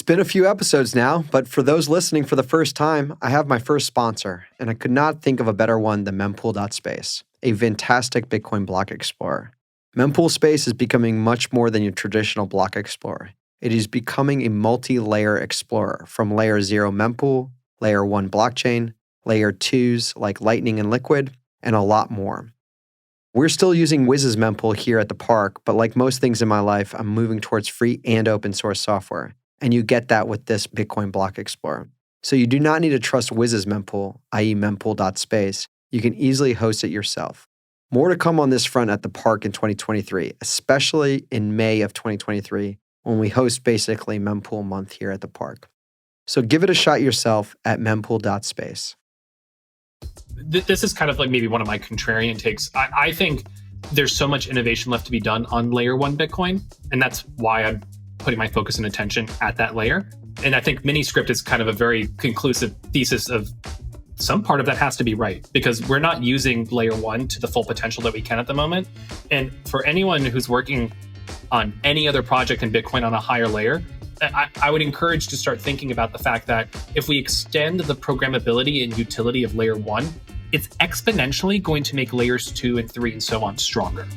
It's been a few episodes now, but for those listening for the first time, I have my first sponsor, and I could not think of a better one than mempool.space, a fantastic Bitcoin block explorer. Mempool Space is becoming much more than your traditional block explorer. It is becoming a multi-layer explorer from layer 0 mempool, layer 1 blockchain, layer 2s like Lightning and Liquid, and a lot more. We're still using Wiz's mempool here at the park, but like most things in my life, I'm moving towards free and open source software. And you get that with this Bitcoin block explorer. So you do not need to trust Wiz's mempool, i.e. mempool.space. You can easily host it yourself. More to come on this front at the park in 2023, especially in May of 2023, when we host basically mempool month here at the park. So give it a shot yourself at mempool.space. This is kind of like maybe one of my contrarian takes. I think there's so much innovation left to be done on layer 1 Bitcoin, and that's why I'm putting my focus and attention at that layer. And I think Miniscript is kind of a very conclusive thesis of some part of that has to be right, because we're not using layer 1 to the full potential that we can at the moment. And for anyone who's working on any other project in Bitcoin on a higher layer, I would encourage to start thinking about the fact that if we extend the programmability and utility of layer 1, it's exponentially going to make layers 2 and 3 and so on stronger.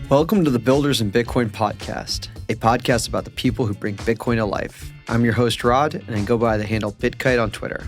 Welcome to the Builders in Bitcoin podcast, a podcast about the people who bring Bitcoin to life. I'm your host, Rod, and I go by the handle BitKite on Twitter.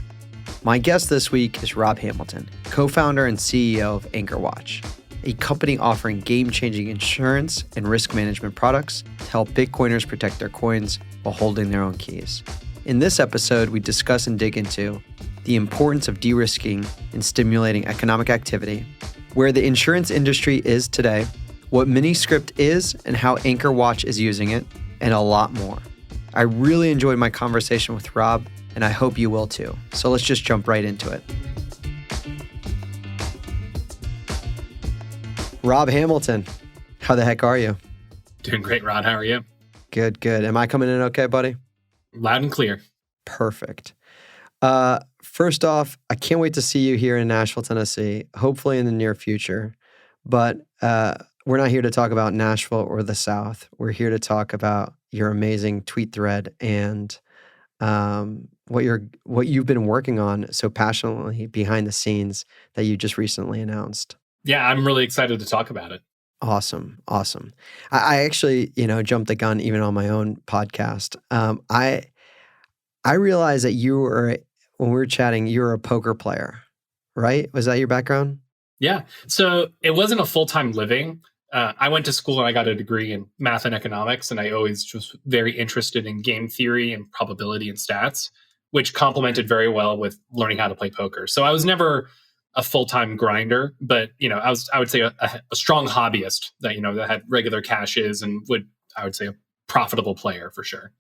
My guest this week is Rob Hamilton, co-founder and CEO of AnchorWatch, a company offering game-changing insurance and risk management products to help Bitcoiners protect their coins while holding their own keys. In this episode, we discuss and dig into the importance of de-risking and stimulating economic activity, where the insurance industry is today, what Miniscript is and how AnchorWatch is using it, and a lot more. I really enjoyed my conversation with Rob, and I hope you will too. So let's just jump right into it. Rob Hamilton, how the heck are you? Doing great, Rod. How are you? Good, good. Am I coming in okay, buddy? Loud and clear. Perfect. First off, I can't wait to see you here in Nashville, Tennessee, hopefully in the near future. But we're not here to talk about Nashville or the South. We're here to talk about your amazing tweet thread and what you've been working on so passionately behind the scenes that you just recently announced. Yeah, I'm really excited to talk about it. Awesome. I actually, jumped the gun even on my own podcast. I realized that when we were chatting, you were a poker player, right? Was that your background? Yeah. So it wasn't a full-time living. I went to school and I got a degree in math and economics, and I always was very interested in game theory and probability and stats, which complemented very well with learning how to play poker. So I was never a full-time grinder, but I would say a strong hobbyist that that had regular cashes and I would say a profitable player for sure.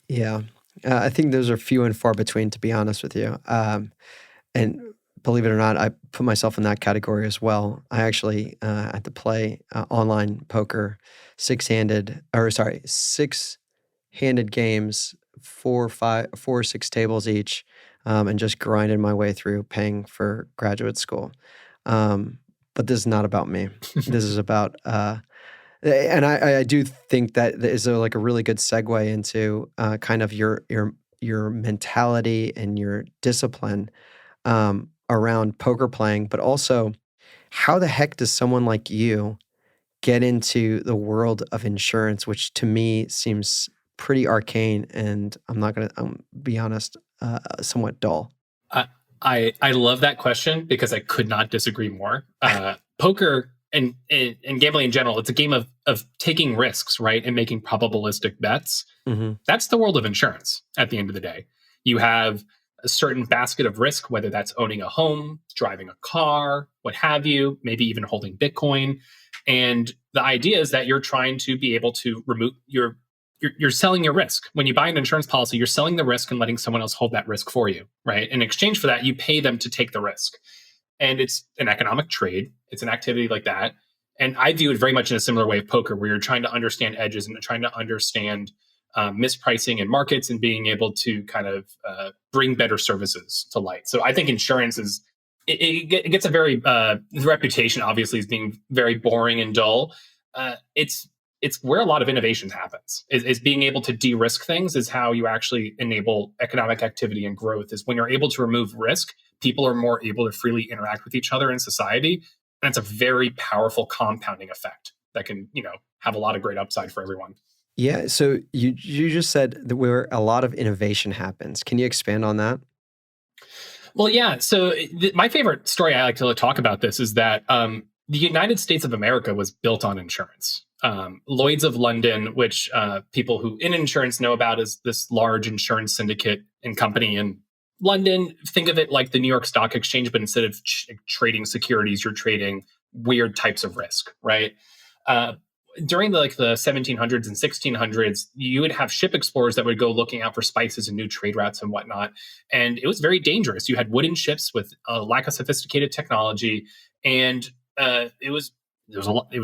Yeah, I think those are few and far between, to be honest with you. And believe it or not, I put myself in that category as well. I actually had to play online poker, six-handed games, 4 or 6 tables each, and just grinded my way through paying for graduate school. But this is not about me. This is about, and I do think that is like a really good segue into kind of your mentality and your discipline around poker playing, but also how the heck does someone like you get into the world of insurance, which to me seems pretty arcane and I'm not going to be honest, somewhat dull. I love that question because I could not disagree more. Poker and gambling in general, it's a game of taking risks, right? And making probabilistic bets. Mm-hmm. That's the world of insurance at the end of the day. You have a certain basket of risk, whether that's owning a home, driving a car, what have you, maybe even holding Bitcoin. And the idea is that you're trying to be able to remove you're selling your risk. When you buy an insurance policy, you're selling the risk and letting someone else hold that risk for you, right? In exchange for that, you pay them to take the risk. And it's an economic trade. It's an activity like that. And I view it very much in a similar way of poker, where you're trying to understand edges and trying to understand mispricing in markets and being able to kind of bring better services to light. So I think insurance is, it gets a very, the reputation obviously as being very boring and dull. It's it's where a lot of innovation happens. Is being able to de-risk things is how you actually enable economic activity and growth. Is when you're able to remove risk, people are more able to freely interact with each other in society, and it's a very powerful compounding effect that can, have a lot of great upside for everyone. Yeah. So you just said that where a lot of innovation happens. Can you expand on that? Well, yeah. So my favorite story I like to talk about this is that the United States of America was built on insurance. Lloyd's of London, which people who in insurance know about as this large insurance syndicate and company in London. Think of it like the New York Stock Exchange, but instead of trading securities, you're trading weird types of risk, right? During the 1700s and 1600s, you would have ship explorers that would go looking out for spices and new trade routes and whatnot. And it was very dangerous. You had wooden ships with a lack of sophisticated technology, and it was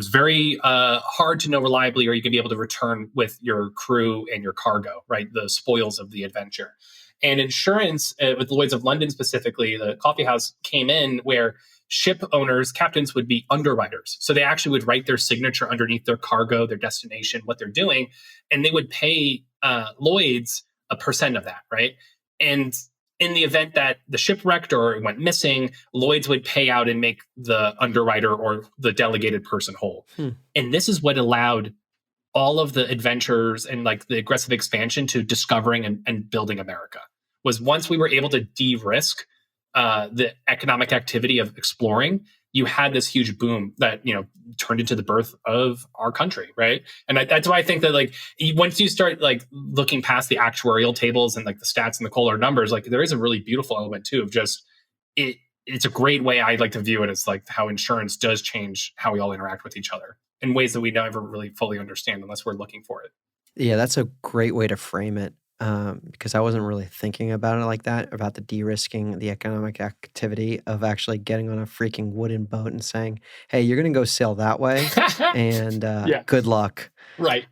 very hard to know reliably, or you could be able to return with your crew and your cargo, right? The spoils of the adventure. And insurance, with Lloyd's of London specifically, the coffee house came in where ship owners, captains would be underwriters. So they actually would write their signature underneath their cargo, their destination, what they're doing, and they would pay Lloyd's a percent of that, right? And in the event that the ship wrecked or went missing, Lloyd's would pay out and make the underwriter or the delegated person whole. And this is what allowed all of the adventures and the aggressive expansion to discovering and building America. Was once we were able to de-risk the economic activity of exploring, you had this huge boom that turned into the birth of our country, right? And that's why I think that once you start looking past the actuarial tables and the stats and the color numbers, there is a really beautiful element too of just it. It's a great way I like to view it as how insurance does change how we all interact with each other in ways that we never really fully understand unless we're looking for it. Yeah, that's a great way to frame it. Because I wasn't really thinking about it like that, about the de-risking the economic activity of actually getting on a freaking wooden boat and saying, hey, you're going to go sail that way, and good luck. Right.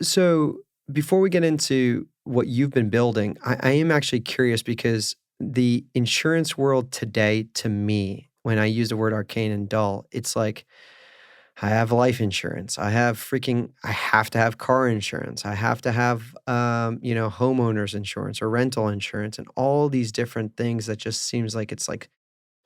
So before we get into what you've been building, I am actually curious because the insurance world today, to me, when I use the word arcane and dull, it's like, I have life insurance. I have to have car insurance. I have to have, homeowners insurance or rental insurance and all these different things that just seems like it's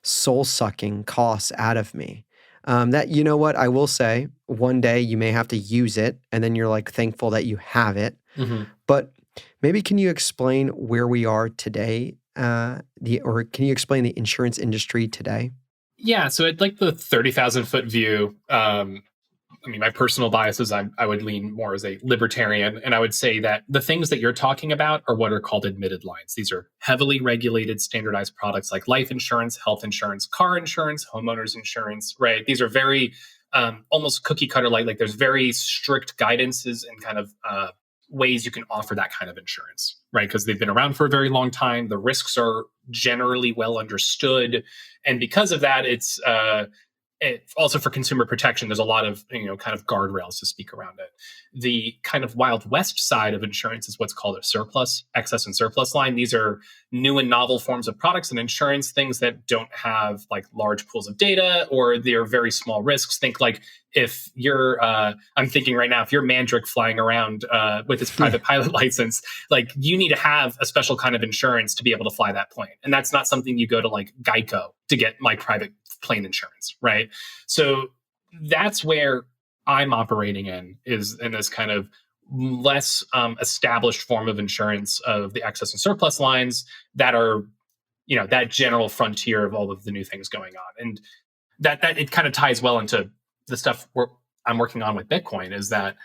soul sucking costs out of me. That, you know what, I will say one day you may have to use it and then you're thankful that you have it. Mm-hmm. But maybe can you explain where we are today? Or can you explain the insurance industry today? Yeah, so I'd the 30,000 foot view. My personal bias is I would lean more as a libertarian, and I would say that the things that you're talking about are what are called admitted lines. These are heavily regulated, standardized products like life insurance, health insurance, car insurance, homeowners insurance, right? These are very almost cookie cutter like there's very strict guidances and kind of ways you can offer that kind of insurance, right? Because they've been around for a very long time. The risks are generally well understood. And because of that, it's also for consumer protection, there's a lot of, kind of guardrails to speak around it. The kind of Wild West side of insurance is what's called a surplus, excess and surplus line. These are new and novel forms of products and insurance, things that don't have large pools of data, or they're very small risks. Think if you're, I'm thinking right now, if you're Mandrick flying around with his private pilot license, you need to have a special kind of insurance to be able to fly that plane. And that's not something you go to Geico to get my private plane insurance, right? So that's where I'm operating is in this kind of less established form of insurance of the excess and surplus lines that are, that general frontier of all of the new things going on. And that it kind of ties well into the stuff I'm working on with Bitcoin is that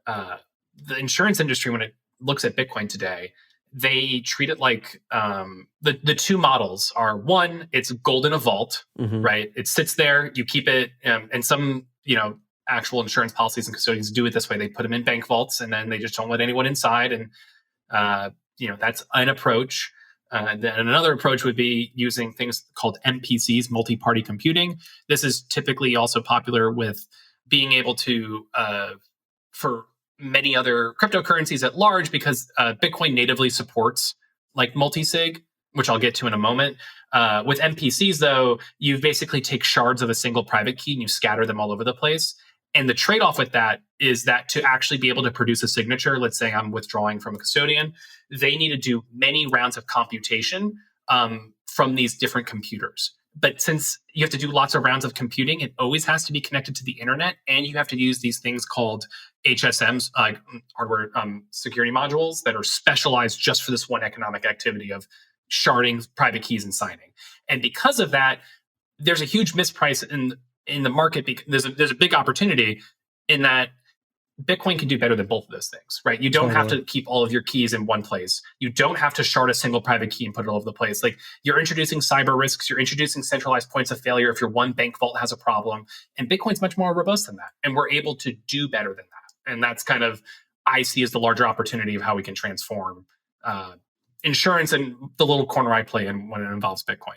the insurance industry, when it looks at Bitcoin today, they treat it like the two models are, one, it's gold in a vault, mm-hmm. right? It sits there, you keep it, and some, actual insurance policies and custodians do it this way. They put them in bank vaults and then they just don't let anyone inside. And, that's an approach. Then another approach would be using things called MPCs, multi-party computing. This is typically also popular with being able to, for many other cryptocurrencies at large, because Bitcoin natively supports multi-sig, which I'll get to in a moment. With MPCs, though, you basically take shards of a single private key and you scatter them all over the place. And the trade-off with that is that to actually be able to produce a signature, let's say I'm withdrawing from a custodian, they need to do many rounds of computation from these different computers. But since you have to do lots of rounds of computing, it always has to be connected to the internet, and you have to use these things called HSMs, hardware security modules, that are specialized just for this one economic activity of sharding private keys and signing. And because of that, there's a huge misprice in the market. Because there's a big opportunity in that Bitcoin can do better than both of those things, right? You don't have to keep all of your keys in one place. You don't have to shard a single private key and put it all over the place. Like, you're introducing cyber risks, you're introducing centralized points of failure if your one bank vault has a problem. And Bitcoin's much more robust than that. And we're able to do better than that. And that's kind of, I see as the larger opportunity of how we can transform insurance and the little corner I play in when it involves Bitcoin.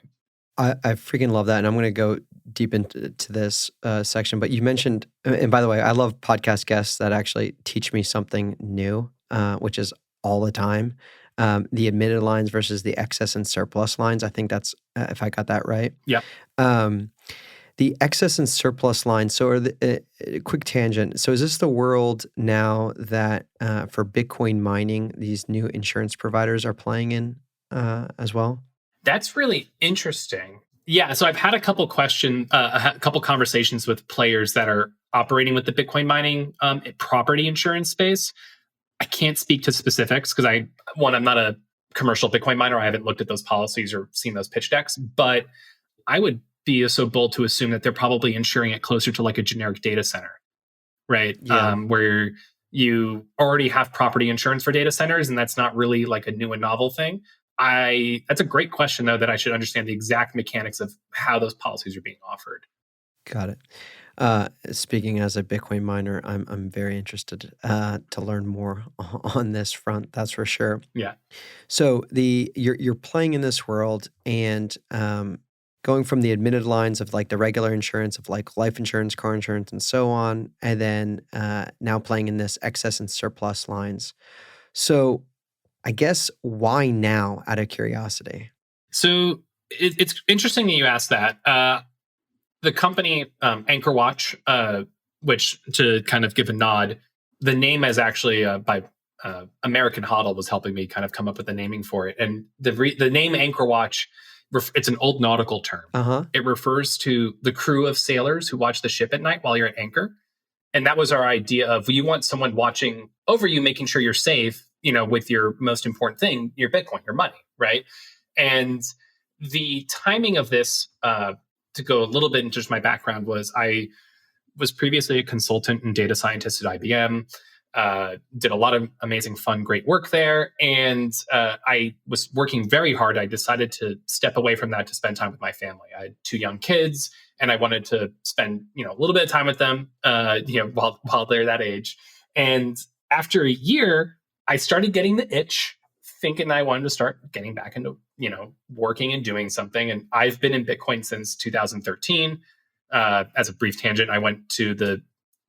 I freaking love that. And I'm going to go deep into this section. But you mentioned, and by the way, I love podcast guests that actually teach me something new, which is all the time. The admitted lines versus the excess and surplus lines. I think that's, if I got that right. Yeah. The excess and surplus lines. So, quick tangent. So, is this the world now that for Bitcoin mining, these new insurance providers are playing in as well? That's really interesting. Yeah, so I've had a couple conversations with players that are operating with the Bitcoin mining property insurance space. I can't speak to specifics because I'm not a commercial Bitcoin miner. I haven't looked at those policies or seen those pitch decks, but I would be so bold to assume that they're probably insuring it closer to like a generic data center, right? Yeah. Where you already have property insurance for data centers, and that's not really like a new and novel thing. That's a great question, though, that I should understand the exact mechanics of how those policies are being offered. Got it. Speaking as a Bitcoin miner, I'm very interested to learn more on this front. That's for sure. Yeah. So you're playing in this world and going from the admitted lines of like the regular insurance of like life insurance, car insurance, and so on, and then now playing in this excess and surplus lines. So I guess why now, out of curiosity? So it's interesting that you asked that. The company AnchorWatch, which, to kind of give a nod, the name is actually by American Hodl was helping me kind of come up with the naming for it. And the name AnchorWatch, it's an old nautical term. Uh-huh. It refers to the crew of sailors who watch the ship at night while you're at anchor. And that was our idea of, you want someone watching over you, making sure you're safe, with your most important thing, your Bitcoin, your money, right? And the timing of this, to go a little bit into just my background, was I was previously a consultant and data scientist at IBM, did a lot of amazing, fun, great work there. And I was working very hard. I decided to step away from that to spend time with my family. I had 2 young kids, and I wanted to spend, a little bit of time with them, while they're that age. And after a year, I started getting the itch, thinking I wanted to start getting back into, working and doing something. And I've been in Bitcoin since 2013. As a brief tangent, I went to the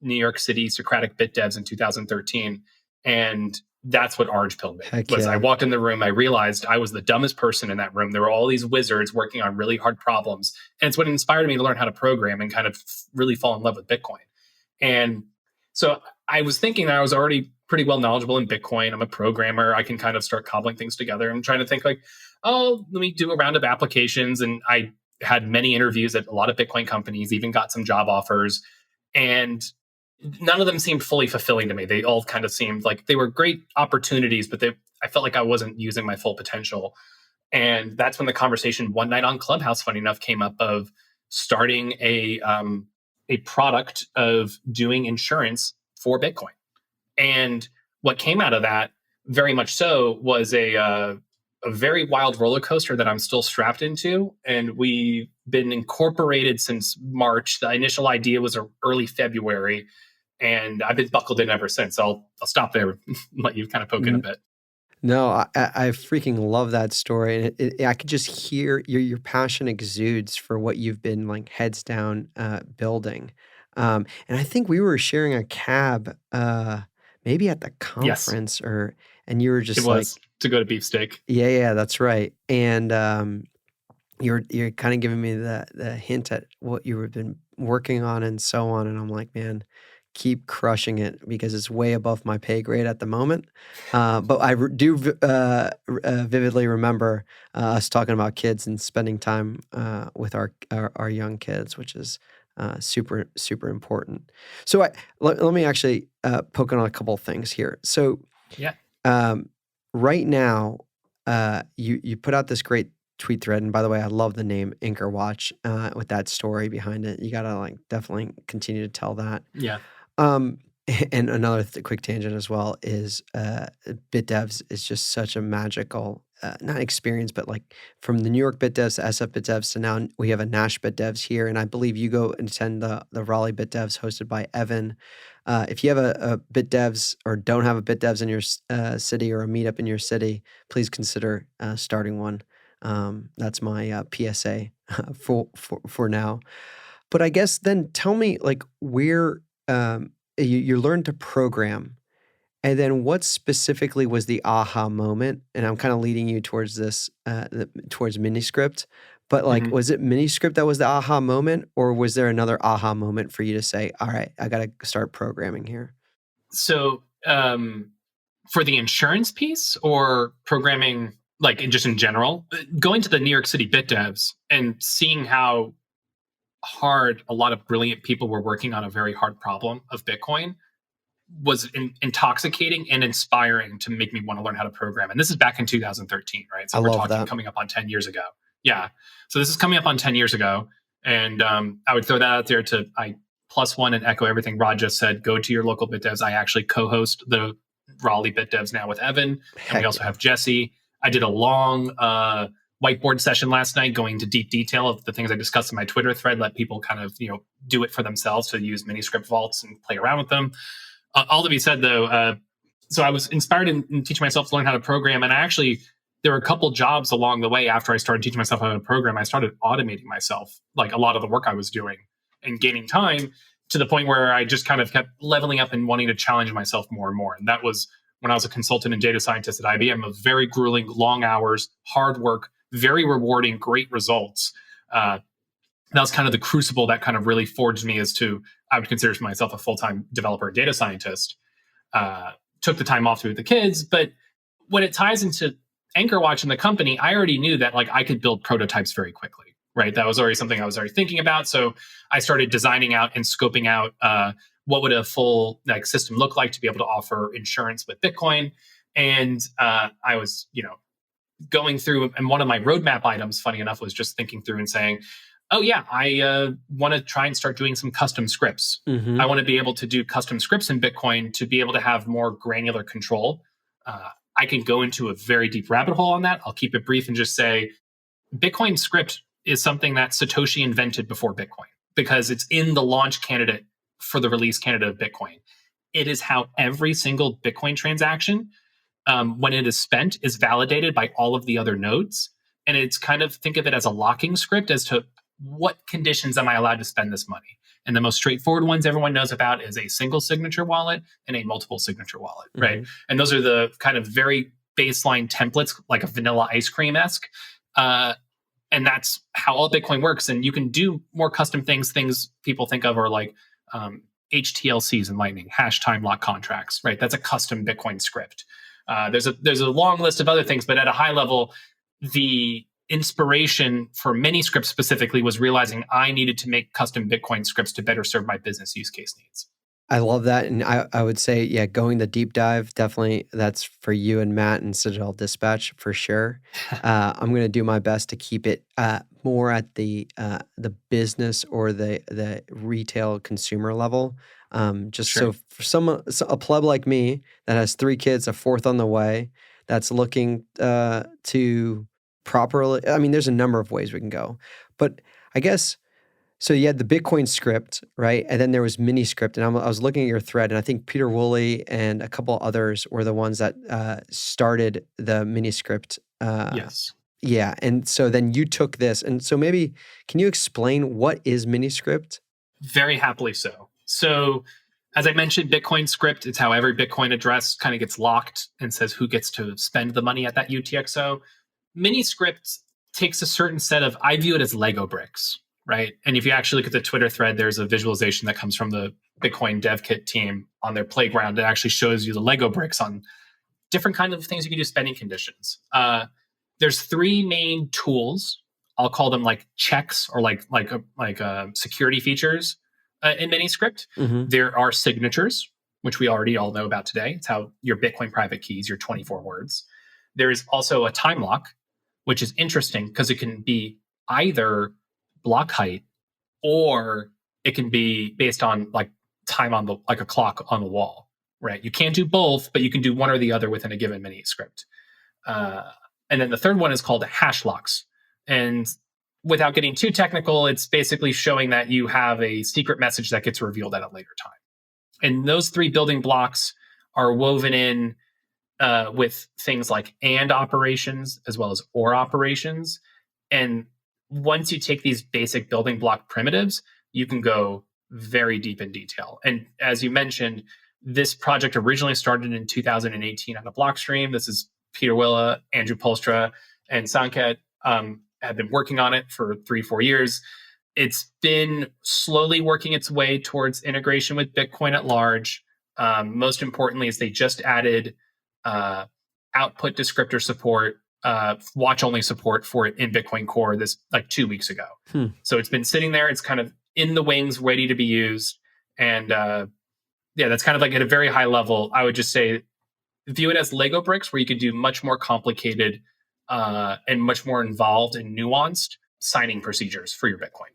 New York City Socratic Bit Devs in 2013. And that's what orange pilled me. I walked in the room, I realized I was the dumbest person in that room. There were all these wizards working on really hard problems. And it's what inspired me to learn how to program and kind of really fall in love with Bitcoin. And so I was thinking that I was already pretty well knowledgeable in Bitcoin. I'm a programmer. I can kind of start cobbling things together. I'm trying to think like, let me do a round of applications. And I had many interviews at a lot of Bitcoin companies, even got some job offers. And none of them seemed fully fulfilling to me. They all kind of seemed like they were great opportunities, but I felt like I wasn't using my full potential. And that's when the conversation one night on Clubhouse, funny enough, came up of starting a product of doing insurance for Bitcoin. And what came out of that, very much so, was a very wild roller coaster that I'm still strapped into. And we've been incorporated since March. The initial idea was early February, and I've been buckled in ever since. I'll stop there and let you kind of poke in a bit. No, I freaking love that story. And I could just hear your passion exudes for what you've been like heads down building. And I think we were sharing a cab maybe at the conference and you were just it was to go to Beefsteak. Yeah, that's right. And you're kind of giving me the hint at what you have been working on and so on. And I'm like, man, keep crushing it because it's way above my pay grade at the moment. But I do vividly remember us talking about kids and spending time with our young kids, which is super, super important. So let me actually poke on a couple of things here. So Yeah. right now, you put out this great tweet thread, and by the way, I love the name AnchorWatch with that story behind it. You gotta like definitely continue to tell that. Yeah. Um, and another quick tangent as well is BitDevs is just such a magical, not experience, but like from the New York BitDevs to SF BitDevs to now we have a Nash BitDevs here. And I believe you go and attend the Raleigh BitDevs hosted by Evan. If you have a BitDevs or don't have a BitDevs in your city or a meetup in your city, please consider starting one. That's my PSA for now. But I guess then tell me like where you learned to program, and then what specifically was the aha moment? And I'm kind of leading you towards this, towards Miniscript. But like, Mhm. was it Miniscript that was the aha moment, or was there another aha moment for you to say, "All right, I got to start programming here"? So, for the insurance piece or programming, like just in general, going to the New York City Bit Devs and seeing how hard a lot of brilliant people were working on a very hard problem of Bitcoin was intoxicating and inspiring to make me want to learn how to program. And this is back in 2013, right? I So we're love talking that. coming up on 10 years ago. Yeah. So this is coming up on 10 years ago. And I would throw that out there to I plus one and echo everything Rod just said. Go to your local Bit Devs. I actually co-host the Raleigh Bit Devs now with Evan. And we Heck also yeah. have Jesse. I did a long whiteboard session last night going into deep detail of the things I discussed in my Twitter thread, let people kind of, do it for themselves to use Miniscript vaults and play around with them. All to be said, though, so I was inspired in teaching myself to learn how to program. And there were a couple jobs along the way after I started teaching myself how to program. I started automating myself, like a lot of the work I was doing and gaining time to the point where I just kind of kept leveling up and wanting to challenge myself more and more. And that was when I was a consultant and data scientist at IBM of very grueling, long hours, hard work, very rewarding, great results. That was kind of the crucible that kind of really forged me as to I would consider myself a full-time developer data scientist. Took the time off to be with the kids, but when it ties into AnchorWatch and the company, I already knew that like I could build prototypes very quickly, right? That was already something I was already thinking about. So I started designing out and scoping out what would a full like system look like to be able to offer insurance with Bitcoin. And I was, going through, and one of my roadmap items, funny enough, was just thinking through and saying, oh yeah, I want to try and start doing some custom scripts. Mm-hmm. I want to be able to do custom scripts in Bitcoin to be able to have more granular control. I can go into a very deep rabbit hole on that. I'll keep it brief and just say Bitcoin script is something that Satoshi invented before Bitcoin because it's in the launch candidate for the release candidate of Bitcoin. It is how every single Bitcoin transaction, when it is spent, is validated by all of the other nodes. And it's kind of think of it as a locking script as to what conditions am I allowed to spend this money? And the most straightforward ones everyone knows about is a single signature wallet and a multiple signature wallet, right? Mm-hmm. And those are the kind of very baseline templates, like a vanilla ice cream-esque. And that's how all Bitcoin works. And you can do more custom things people think of are like HTLCs in Lightning, hash time lock contracts, right? That's a custom Bitcoin script. There's a long list of other things, but at a high level, the inspiration for Miniscript specifically was realizing I needed to make custom Bitcoin scripts to better serve my business use case needs. I love that. And I would say, yeah, going the deep dive, definitely that's for you and Matt and Citadel Dispatch for sure. I'm going to do my best to keep it more at the business or the retail consumer level. Just Sure. so for a pleb like me that has 3 kids, a fourth on the way, that's looking to properly, I mean, there's a number of ways we can go. But I guess, so you had the Bitcoin script, right? And then there was Miniscript. And I was looking at your thread, and I think Peter Woolley and a couple others were the ones that started the Miniscript. Yes. Yeah. And so then you took this. And so maybe, can you explain what is Miniscript? Very happily so. So as I mentioned, Bitcoin script, it's how every Bitcoin address kind of gets locked and says who gets to spend the money at that UTXO. Miniscript takes a certain set of, I view it as Lego bricks, right? And if you actually look at the Twitter thread, there's a visualization that comes from the Bitcoin dev kit team on their playground. It actually shows you the Lego bricks on different kind of things you can do, spending conditions. There's three main tools. I'll call them like checks or like security features in Miniscript. Mm-hmm. There are signatures, which we already all know about today. It's how your Bitcoin private keys, your 24 words. There is also a time lock, which is interesting because it can be either block height or it can be based on like time on the like a clock on the wall, right? You can't do both, but you can do one or the other within a given Miniscript. And then the third one is called hash locks. And without getting too technical, it's basically showing that you have a secret message that gets revealed at a later time. And those three building blocks are woven in with things like AND operations as well as OR operations. And once you take these basic building block primitives, you can go very deep in detail. And as you mentioned, this project originally started in 2018 on a Blockstream. This is Peter Willa, Andrew Polstra, and Sanket have been working on it for 3-4 years. It's been slowly working its way towards integration with Bitcoin at large. Most importantly, is they just added output descriptor support, watch-only support for it in Bitcoin Core this like 2 weeks ago. So it's been sitting there. It's kind of in the wings, ready to be used. And yeah, that's kind of like at a very high level. I would just say view it as Lego bricks where you could do much more complicated and much more involved and nuanced signing procedures for your Bitcoin.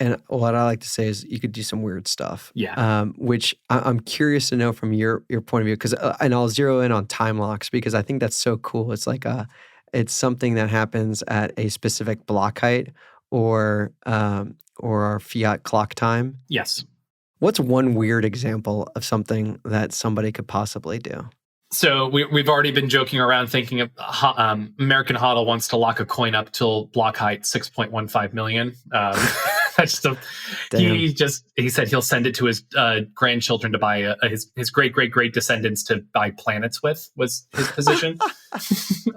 And what I like to say is you could do some weird stuff. Yeah. Which I'm curious to know from your point of view, because and I'll zero in on time locks because I think that's so cool. It's like it's something that happens at a specific block height or our fiat clock time. Yes. What's one weird example of something that somebody could possibly do? So we've already been joking around thinking of American HODL wants to lock a coin up till block height 6.15 million. That's just he said he'll send it to his grandchildren to buy his great descendants to buy planets with, was his position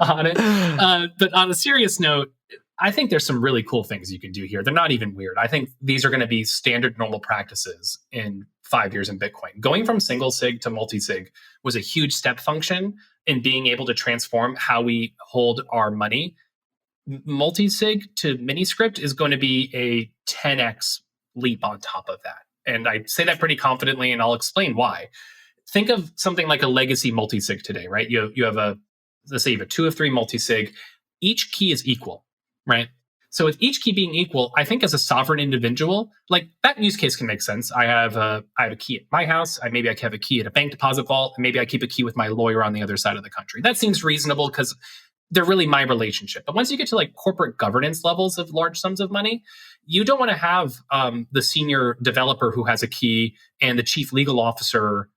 on it. But on a serious note, I think there's some really cool things you can do here. They're not even weird. I think these are going to be standard normal practices in 5 years in Bitcoin. Going from single sig to multi-sig was a huge step function in being able to transform how we hold our money. Multi-sig to Miniscript is going to be a 10x leap on top of that. And I say that pretty confidently, and I'll explain why. Think of something like a legacy multi-sig today, right? You have let's say you have a 2 of 3 multi-sig. Each key is equal, right? So with each key being equal, I think as a sovereign individual, like that use case can make sense. I have a key at my house. Maybe I have a key at a bank deposit vault. And maybe I keep a key with my lawyer on the other side of the country. That seems reasonable because they're really my relationship. But once you get to like corporate governance levels of large sums of money, you don't want to have the senior developer who has a key and the chief legal officer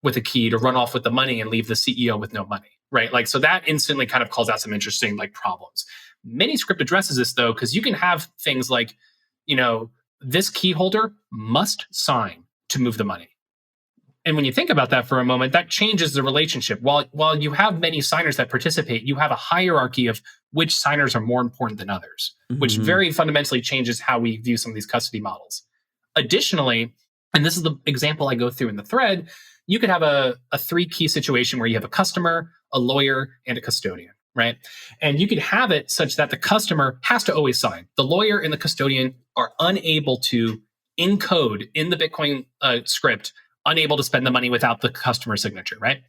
with a key to run off with the money and leave the CEO with no money, right? Like, so that instantly kind of calls out some interesting like problems. Miniscript addresses this though, because you can have things like, this key holder must sign to move the money. And when you think about that for a moment, that changes the relationship. While you have many signers that participate, you have a hierarchy of which signers are more important than others, which very fundamentally changes how we view some of these custody models. Additionally, and this is the example I go through in the thread, you could have a 3-key situation where you have a customer, a lawyer, and a custodian, right? And you could have it such that the customer has to always sign. The lawyer and the custodian are unable to encode in the Bitcoin script, unable to spend the money without the customer signature, right?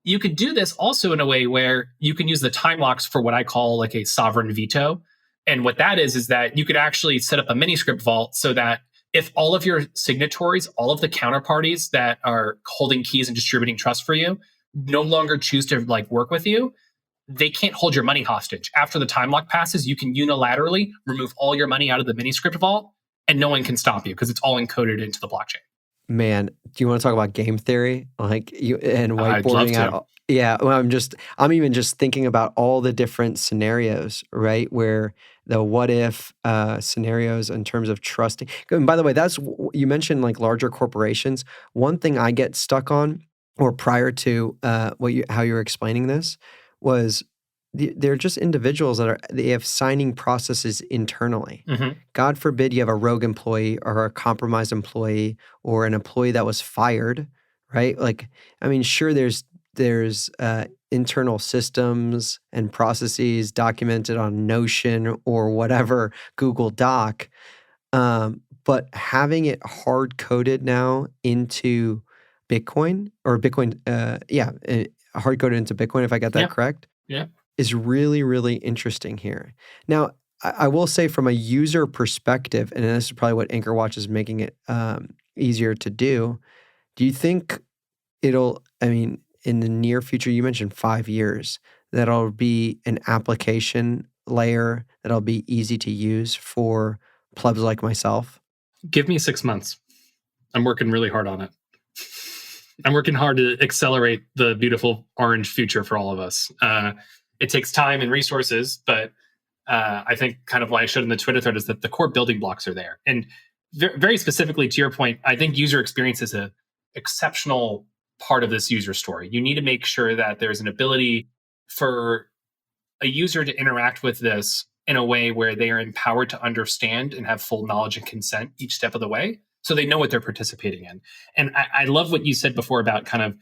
You could do this also in a way where you can use the time locks for what I call like a sovereign veto. And what that is that you could actually set up a Miniscript vault so that if all of your signatories, all of the counterparties that are holding keys and distributing trust for you no longer choose to like work with you, they can't hold your money hostage. After the time lock passes, you can unilaterally remove all your money out of the Miniscript vault and no one can stop you because it's all encoded into the blockchain. Man, do you want to talk about game theory? Like you and whiteboarding out? Yeah, well, I'm even just thinking about all the different scenarios, right? Where the what if scenarios in terms of trusting. And by the way, you mentioned like larger corporations. One thing I get stuck on, or prior to how you were explaining this, was they're just individuals they have signing processes internally. God forbid you have a rogue employee or a compromised employee or an employee that was fired, right? Like, I mean, sure, there's internal systems and processes documented on Notion or whatever Google Doc, but having it hard coded now into Bitcoin or Bitcoin, hard coded into Bitcoin, if I got that correct, is really, really interesting here. Now, I will say from a user perspective, and this is probably what AnchorWatch is making it easier to do. Do you think in the near future, you mentioned 5 years, that'll be an application layer that'll be easy to use for plebs like myself? Give me 6 months. I'm working really hard on it. I'm working hard to accelerate the beautiful orange future for all of us. It takes time and resources, but I think kind of why I showed in the Twitter thread is that the core building blocks are there. And very specifically to your point, I think user experience is an exceptional part of this user story. You need to make sure that there's an ability for a user to interact with this in a way where they are empowered to understand and have full knowledge and consent each step of the way, so they know what they're participating in. And I love what you said before about kind of,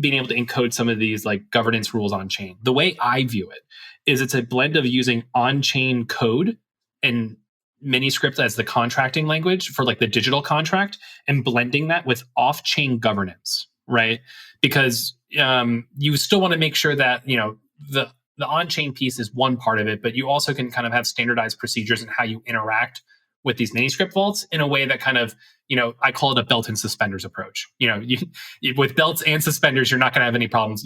being able to encode some of these like governance rules on chain. The way I view it is it's a blend of using on-chain code and Miniscript as the contracting language for like the digital contract and blending that with off-chain governance, right? Because you still want to make sure that, the on-chain piece is one part of it, but you also can kind of have standardized procedures in how you interact with these Miniscript vaults in a way that kind of, I call it a belt and suspenders approach. With belts and suspenders, you're not going to have any problems,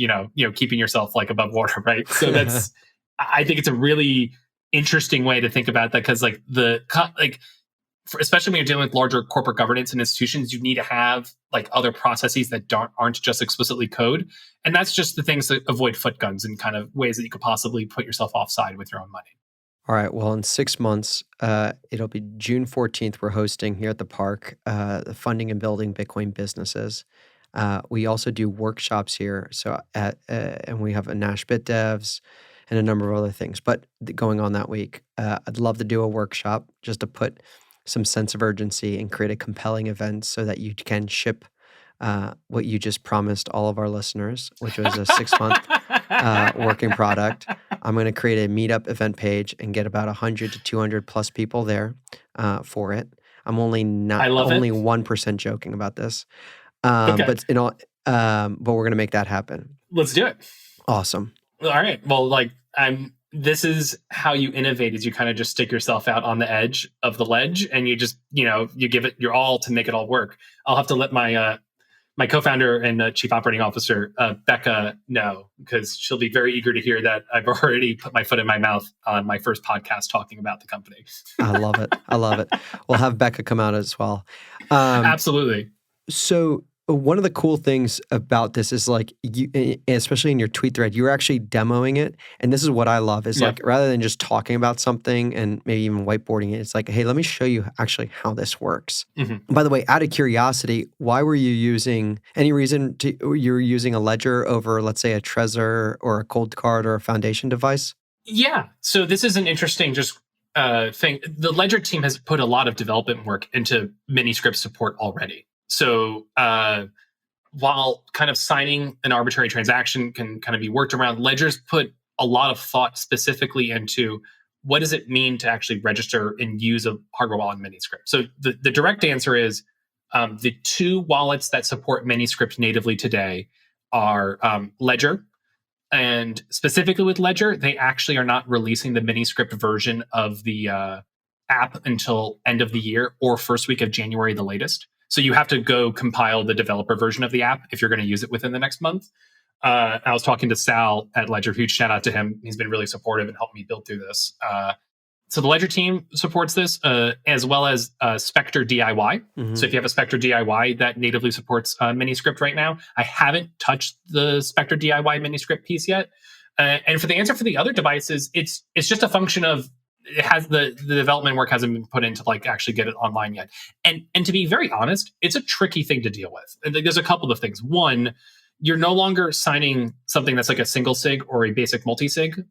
keeping yourself like above water, right? So I think it's a really interesting way to think about that, because especially when you're dealing with larger corporate governance and institutions, you need to have like other processes that aren't just explicitly code. And that's just the things that avoid foot guns and kind of ways that you could possibly put yourself offside with your own money. All right. Well, in 6 months, it'll be June 14th. We're hosting here at the park, the Funding and Building Bitcoin Businesses. We also do workshops here. So and we have a Nash Bit Devs and a number of other things. But going on that week, I'd love to do a workshop just to put some sense of urgency and create a compelling event so that you can ship what you just promised all of our listeners, which was a 6-month working product. I'm going to create a meetup event page and get about 100 to 200 plus people there for it. I'm only 1% joking about this, Okay. but we're going to make that happen. Let's do it. Awesome. All right. Well, this is how you innovate, is you kind of just stick yourself out on the edge of the ledge and you just, you give it your all to make it all work. I'll have to let my co-founder and chief operating officer, Becca, know, because she'll be very eager to hear that I've already put my foot in my mouth on my first podcast talking about the company. I love it. We'll have Becca come out as well. Absolutely. So one of the cool things about this is like you, especially in your tweet thread, you're actually demoing it. And this is what I love is like, rather than just talking about something and maybe even whiteboarding it, it's like, hey, let me show you actually how this works. Mm-hmm. By the way, out of curiosity, why were you using you're using a ledger over, let's say, a Trezor or a cold card or a foundation device? Yeah. So this is an interesting thing. The Ledger team has put a lot of development work into Miniscript support already. So while kind of signing an arbitrary transaction can kind of be worked around, Ledger's put a lot of thought specifically into what does it mean to actually register and use a hardware wallet in Miniscript. So the direct answer is the two wallets that support Miniscript natively today are Ledger. And specifically with Ledger, they actually are not releasing the Miniscript version of the app until end of the year or first week of January, the latest. So you have to go compile the developer version of the app if you're going to use it within the next month. I was talking to Sal at Ledger. Huge shout out to him. He's been really supportive and helped me build through this. So the Ledger team supports this, as well as Spectre DIY. Mm-hmm. So if you have a Spectre DIY that natively supports Miniscript right now, I haven't touched the Spectre DIY Miniscript piece yet. And for the answer for the other devices, it's just a function of it has the development work hasn't been put into like actually get it online yet. And to be very honest, it's a tricky thing to deal with. And there's a couple of things. One, you're no longer signing something that's like a single sig or a basic multi-sig.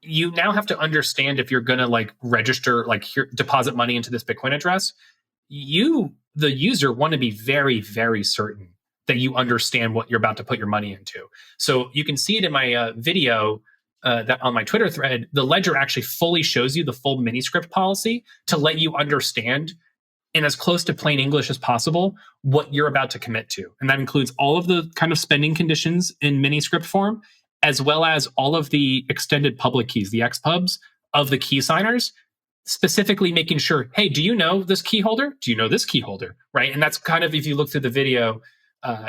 You now have to understand if you're going to like register, like deposit money into this Bitcoin address, you, the user, want to be very, very certain that you understand what you're about to put your money into. So you can see it in my video that on my Twitter thread, the ledger actually fully shows you the full Miniscript policy to let you understand in as close to plain English as possible what you're about to commit to. And that includes all of the kind of spending conditions in Miniscript form, as well as all of the extended public keys, the XPubs of the key signers, specifically making sure, hey, do you know this key holder? Do you know this key holder? Right. And that's kind of, if you look through the video,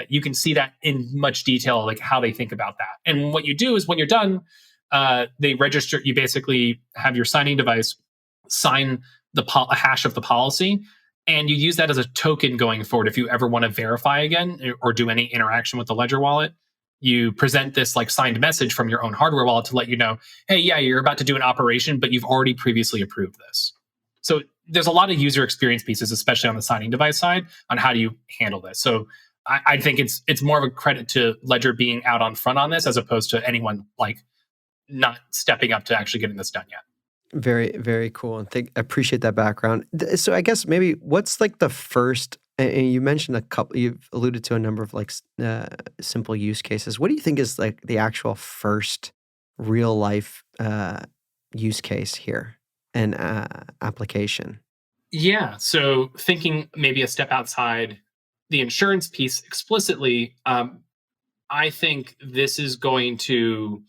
you can see that in much detail, like how they think about that. And what you do is when you're done, they register, you basically have your signing device sign a hash of the policy. And you use that as a token going forward. If you ever want to verify again or do any interaction with the Ledger wallet, you present this like signed message from your own hardware wallet to let you know, hey, yeah, you're about to do an operation, but you've already previously approved this. So there's a lot of user experience pieces, especially on the signing device side, on how do you handle this. So I think it's more of a credit to Ledger being out on front on this as opposed to anyone like not stepping up to actually getting this done yet. Very, very cool. And I appreciate that background. So I guess maybe what's like the first, and you mentioned a couple, you've alluded to a number of like simple use cases. What do you think is like the actual first real life use case here and application? Yeah. So thinking maybe a step outside the insurance piece explicitly, I think this is going to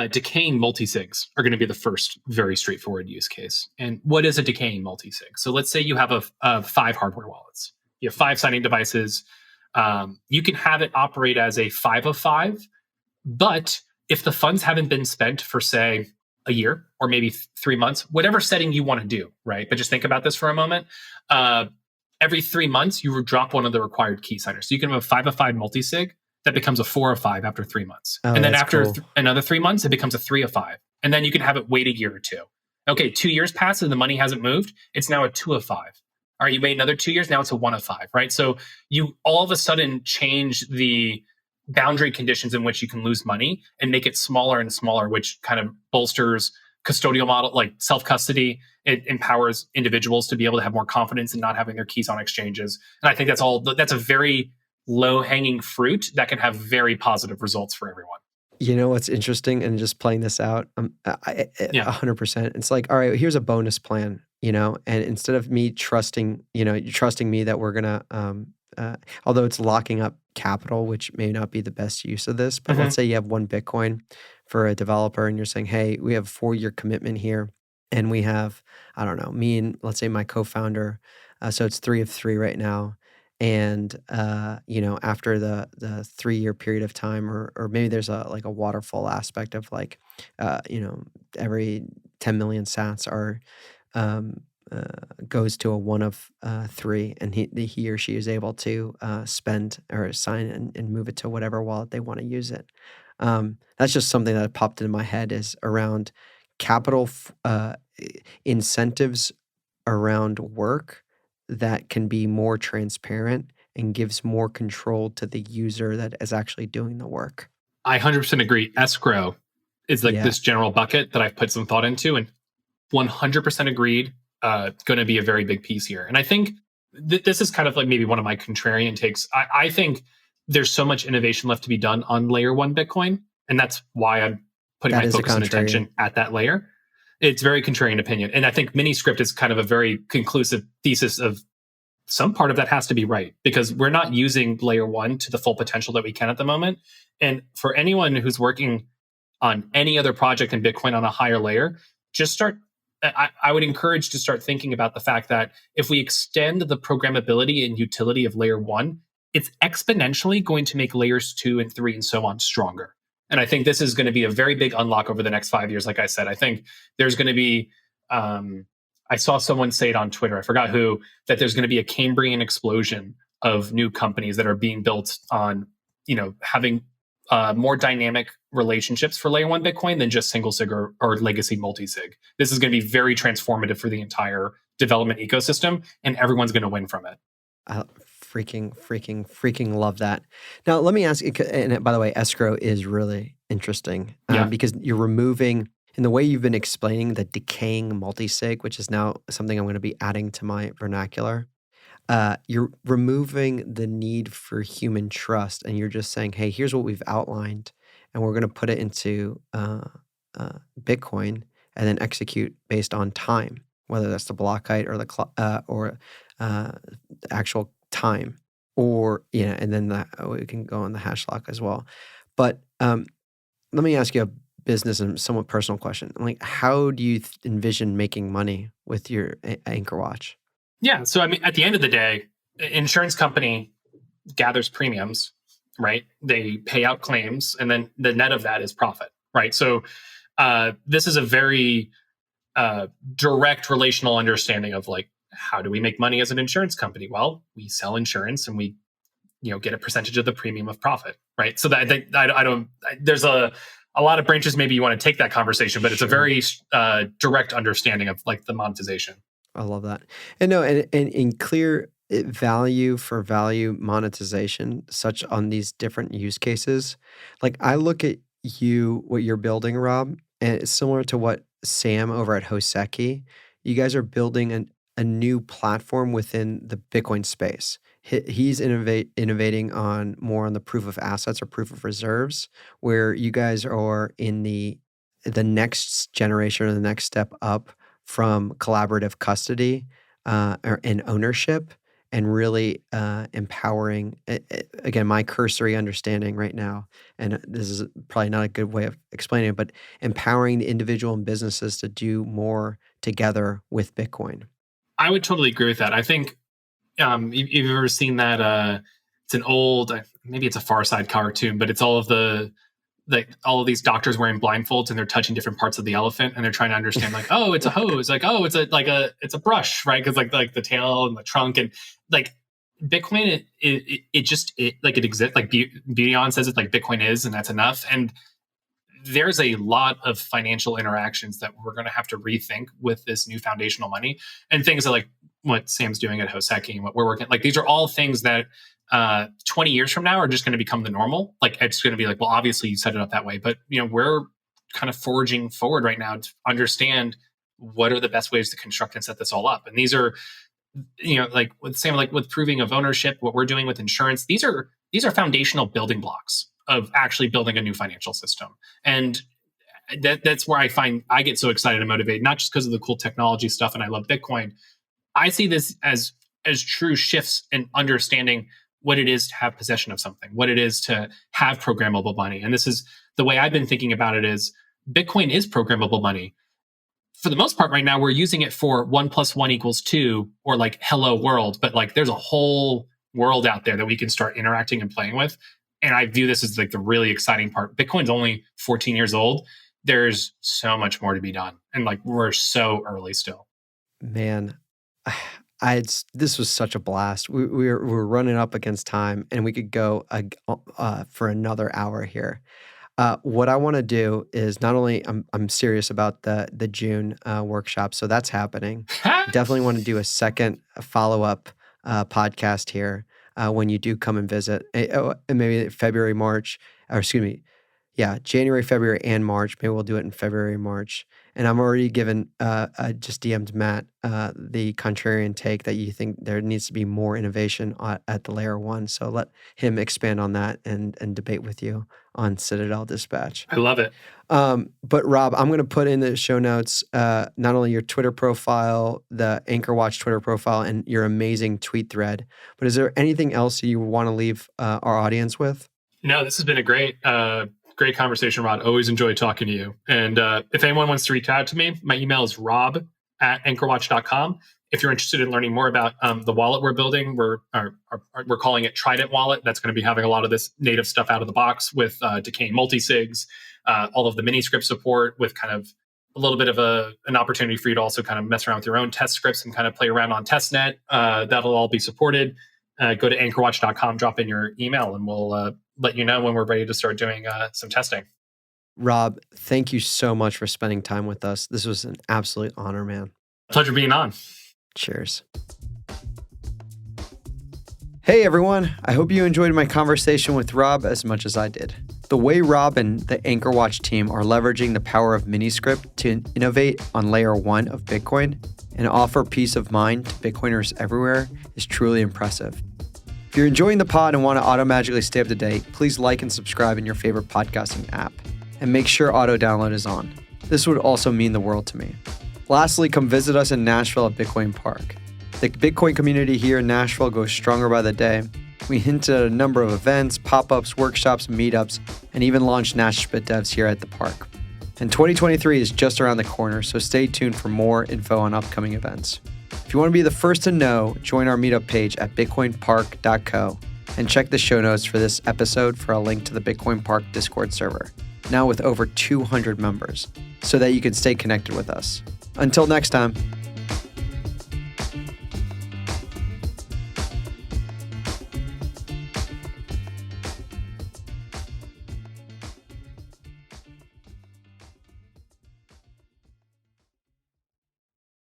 decaying multisigs are going to be the first very straightforward use case. And what is a decaying multisig? So let's say you have a 5 hardware wallets. You have 5 signing devices. You can have it operate as a 5 of 5, but if the funds haven't been spent for, say, a year or maybe 3 months, whatever setting you want to do, right? But just think about this for a moment. Every 3 months, you would drop one of the required key signers. So you can have a 5 of 5 multisig that becomes a 4 of 5 after 3 months. Oh, and then after cool. Another 3 months, it becomes a 3 of 5. And then you can have it wait a year or 2. Okay, 2 years pass and the money hasn't moved. It's now a 2 of 5. All right, you wait another 2 years, now it's a 1 of 5, right? So you all of a sudden change the boundary conditions in which you can lose money and make it smaller and smaller, which kind of bolsters custodial model, like self-custody. It empowers individuals to be able to have more confidence in not having their keys on exchanges. And I think that's a very low-hanging fruit that can have very positive results for everyone. You know what's interesting, and just playing this out, 100%. It's like, all right, here's a bonus plan, and instead of me trusting, you're trusting me that we're gonna, although it's locking up capital, which may not be the best use of this, but let's say you have 1 Bitcoin for a developer, and you're saying, hey, we have a 4-year commitment here, and we have, I don't know, me and let's say my co-founder, so it's 3 of 3 right now. And after the 3-year period of time, or maybe there's a waterfall aspect of like, every 10 million sats are goes to a 1 of 3, and he or she is able to spend or sign and move it to whatever wallet they want to use it. That's just something that popped into my head, is around capital incentives around work that can be more transparent and gives more control to the user that is actually doing the work. I 100% agree. Escrow is like this general bucket that I've put some thought into, and 100% agreed. Going to be a very big piece here. And I think this is kind of like maybe one of my contrarian takes. I think there's so much innovation left to be done on layer 1 Bitcoin. And that's why I'm putting my focus and attention at that layer. It's very contrarian opinion. And I think Miniscript is kind of a very conclusive thesis of some part of that has to be right, because we're not using layer 1 to the full potential that we can at the moment. And for anyone who's working on any other project in Bitcoin on a higher layer, I would encourage to start thinking about the fact that if we extend the programmability and utility of layer 1, it's exponentially going to make layers 2 and 3 and so on stronger. And I think this is going to be a very big unlock over the next 5 years. Like I said, I think there's going to be, I saw someone say it on Twitter, I forgot who, that there's going to be a Cambrian explosion of new companies that are being built on, having more dynamic relationships for layer 1 Bitcoin than just single sig or legacy multi-sig. This is going to be very transformative for the entire development ecosystem, and everyone's going to win from it. freaking love that. Now, let me ask you, and by the way, escrow is really interesting Yeah. because you're removing, in the way you've been explaining the decaying multisig, which is now something I'm going to be adding to my vernacular. You're removing the need for human trust, and you're just saying, "Hey, here's what we've outlined, and we're going to put it into Bitcoin, and then execute based on time, whether that's the block height or the actual time, or and then we can go on the hash lock as well." But let me ask you a business and somewhat personal question. Like, how do you envision making money with your AnchorWatch? Yeah. So, I mean, at the end of the day, insurance company gathers premiums, right? They pay out claims, and then the net of that is profit, right? So, this is a very direct relational understanding of like, how do we make money as an insurance company? Well, we sell insurance and we, get a percentage of the premium of profit, right? So that I don't. There's a lot of branches. Maybe you want to take that conversation, but it's a very direct understanding of like the monetization. I love that. And no, and in clear value for value monetization, such on these different use cases. Like I look at what you're building, Rob, and it's similar to what Sam over at Hoseki. You guys are building a new platform within the Bitcoin space. He's innovating on more on the proof of assets or proof of reserves, where you guys are in the next generation or the next step up from collaborative custody and ownership, and really empowering, again, my cursory understanding right now, and this is probably not a good way of explaining it, but empowering the individual and businesses to do more together with Bitcoin. I would totally agree with that. I think you've ever seen that it's an old, maybe it's a Far Side cartoon, but it's all of these doctors wearing blindfolds and they're touching different parts of the elephant and they're trying to understand like, oh, it's a hose, like, oh, it's a brush, right? Because like the tail and the trunk, and like Bitcoin, it exists. Like Beyond says, it's like Bitcoin is, and that's enough. And there's a lot of financial interactions that we're going to have to rethink with this new foundational money, and things that like what Sam's doing at Hoseki and what we're working. Like these are all things that 20 years from now are just going to become the normal. Like it's going to be like, well, obviously you set it up that way, but we're kind of forging forward right now to understand what are the best ways to construct and set this all up. And these are, like with Sam, like with proving of ownership, what we're doing with insurance, these are foundational building blocks of actually building a new financial system. And that's where I find I get so excited and motivated, not just because of the cool technology stuff and I love Bitcoin. I see this as true shifts in understanding what it is to have possession of something, what it is to have programmable money. And this is the way I've been thinking about it: is Bitcoin is programmable money. For the most part right now, we're using it for 1 + 1 = 2, or like hello world. But like there's a whole world out there that we can start interacting and playing with. And I view this as like the really exciting part. Bitcoin's only 14 years old. There's so much more to be done. And like we're so early still. Man, this was such a blast. We're running up against time, and we could go for another hour here. What I want to do is, not only I'm serious about the June workshop, so that's happening. Definitely want to do a second follow-up podcast here when you do come and visit. Maybe February, March, or excuse me, yeah, January, February, and March. Maybe we'll do it in February, March. And I'm already given, just DM'd Matt the contrarian take that you think there needs to be more innovation at the layer one. So let him expand on that and debate with you on Citadel Dispatch. I love it. But Rob, I'm going to put in the show notes not only your Twitter profile, the AnchorWatch Twitter profile, and your amazing tweet thread. But is there anything else you want to leave our audience with? No, this has been a great conversation, Rod. Always enjoy talking to you. And if anyone wants to reach out to me, my email is rob@anchorwatch.com. If you're interested in learning more about the wallet we're building, we're calling it Trident Wallet. That's going to be having a lot of this native stuff out of the box with decaying multisigs, all of the Miniscript support, with kind of a little bit of an opportunity for you to also kind of mess around with your own test scripts and kind of play around on testnet. That'll all be supported. Go to anchorwatch.com, drop in your email, and we'll let you know when we're ready to start doing some testing. Rob, thank you so much for spending time with us. This was an absolute honor, man. Pleasure being on. Cheers. Hey everyone, I hope you enjoyed my conversation with Rob as much as I did. The way Rob and the AnchorWatch team are leveraging the power of Miniscript to innovate on layer 1 of Bitcoin and offer peace of mind to Bitcoiners everywhere is truly impressive. If you're enjoying the pod and want to automatically stay up to date, please like and subscribe in your favorite podcasting app. And make sure auto download is on. This would also mean the world to me. Lastly, come visit us in Nashville at Bitcoin Park. The Bitcoin community here in Nashville goes stronger by the day. We hinted at a number of events, pop-ups, workshops, meetups, and even launched Nash BitDevs here at the park. And 2023 is just around the corner, so stay tuned for more info on upcoming events. If you want to be the first to know, join our meetup page at bitcoinpark.co and check the show notes for this episode for a link to the Bitcoin Park Discord server, now with over 200 members, so that you can stay connected with us. Until next time.